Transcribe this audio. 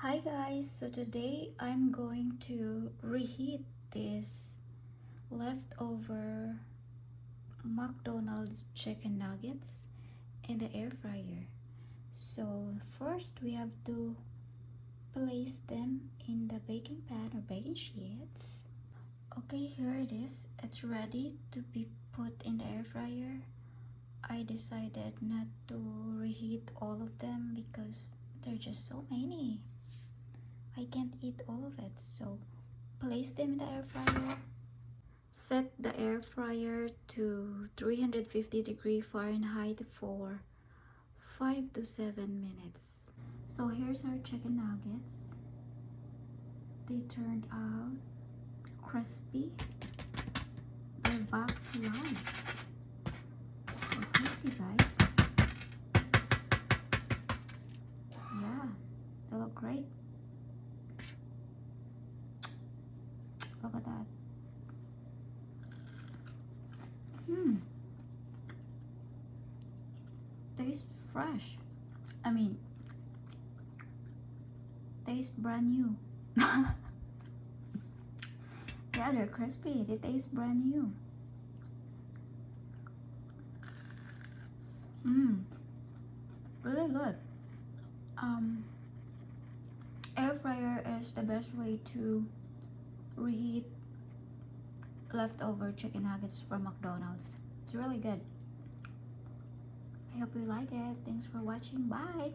Hi guys, so today I'm going to reheat this leftover McDonald's chicken nuggets in the air fryer. So first we have to place them in the baking pan or baking sheets. Okay, here it is. It's ready to be put in the air fryer. I decided not to reheat all of them because there are just so many. I can't eat all of it, so place them in the air fryer. Set the air fryer to 350 Fahrenheit for 5 to 7 minutes. So here's our chicken nuggets. They turned out crispy. They're back to life. They're crispy, guys. Yeah, they look great. Look at that. Tastes fresh. Tastes brand new. Yeah, they're crispy. They taste brand new. Really good. Air fryer is the best way to reheat leftover chicken nuggets from McDonald's. It's really good. I hope you like it. Thanks for watching. Bye.